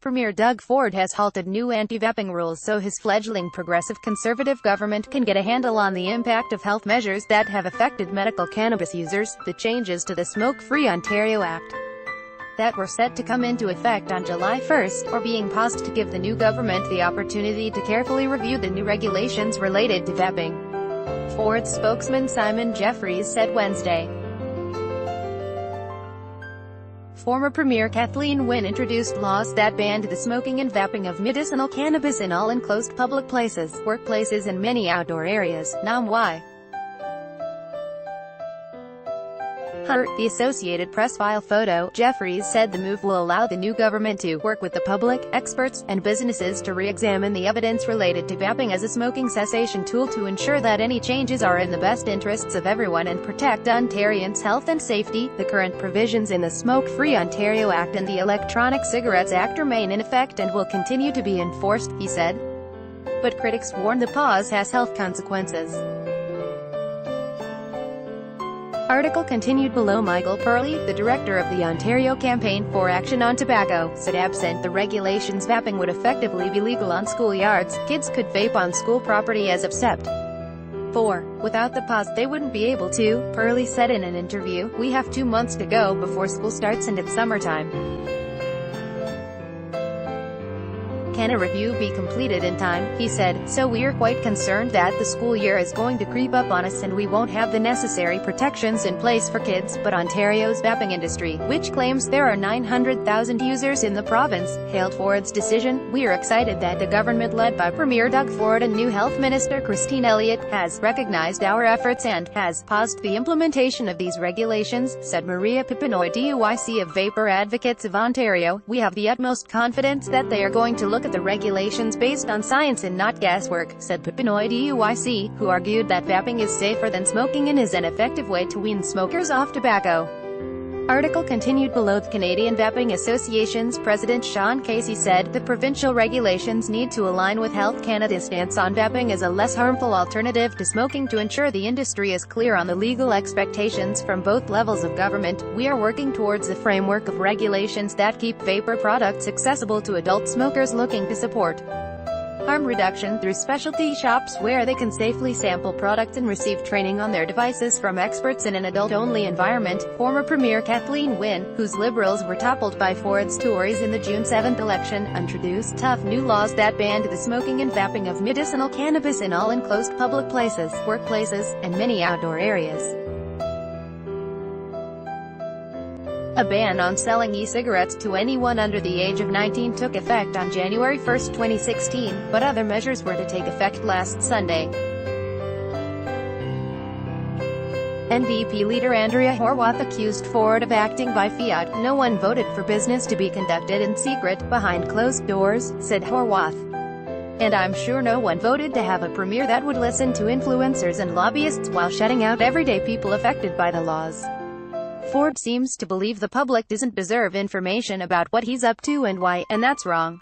Premier Doug Ford has halted new anti-vaping rules so his fledgling progressive conservative government can get a handle on the impact of health measures that have affected medical cannabis users. The changes to the Smoke-Free Ontario Act that were set to come into effect on July 1st, are being paused to give the new government the opportunity to carefully review the new regulations related to vaping. Ford's spokesman Simon Jeffries said Wednesday. Former Premier Kathleen Wynne introduced laws that banned the smoking and vaping of medicinal cannabis in all enclosed public places, workplaces and many outdoor areas. Why? The Associated Press file photo. Jeffries said the move will allow the new government to work with the public, experts, and businesses to re-examine the evidence related to vaping as a smoking cessation tool to ensure that any changes are in the best interests of everyone and protect Ontarians' health and safety. The current provisions in the Smoke-Free Ontario Act and the Electronic Cigarettes Act remain in effect and will continue to be enforced, he said. But critics warn the pause has health consequences. Article continued below. Michael Purley, the director of the Ontario Campaign for Action on Tobacco, said absent the regulations, vaping would effectively be legal on schoolyards. Kids could vape on school property as of Sept. 4. Without the pause, they wouldn't be able to, Purley said in an interview. We have 2 months to go before school starts and it's summertime. Can a review be completed in time? He said. So we're quite concerned that the school year is going to creep up on us and we won't have the necessary protections in place for kids. But Ontario's vaping industry, which claims there are 900,000 users in the province, hailed Ford's decision. We are excited that the government led by Premier Doug Ford and new Health Minister Christine Elliott has recognized our efforts and has paused the implementation of these regulations, said Maria Pipinoy DUIC of Vapor Advocates of Ontario. We have the utmost confidence that they are going to look at the regulations based on science and not guesswork, said Pipinoy DUIC, who argued that vaping is safer than smoking and is an effective way to wean smokers off tobacco. Article continued below. The Canadian Vaping Association's president Sean Casey said, the provincial regulations need to align with Health Canada's stance on vaping as a less harmful alternative to smoking to ensure the industry is clear on the legal expectations from both levels of government. We are working towards a framework of regulations that keep vapor products accessible to adult smokers looking to support harm reduction through specialty shops where they can safely sample products and receive training on their devices from experts in an adult-only environment. Former Premier Kathleen Wynne, whose Liberals were toppled by Ford's Tories in the June 7 election, introduced tough new laws that banned the smoking and vaping of medicinal cannabis in all enclosed public places, workplaces, and many outdoor areas. A ban on selling e-cigarettes to anyone under the age of 19 took effect on January 1, 2016, but other measures were to take effect last Sunday. NDP leader Andrea Horwath accused Ford of acting by fiat. No one voted for business to be conducted in secret, behind closed doors, said Horwath. And I'm sure no one voted to have a premier that would listen to influencers and lobbyists while shutting out everyday people affected by the laws. Ford seems to believe the public doesn't deserve information about what he's up to and why, and that's wrong.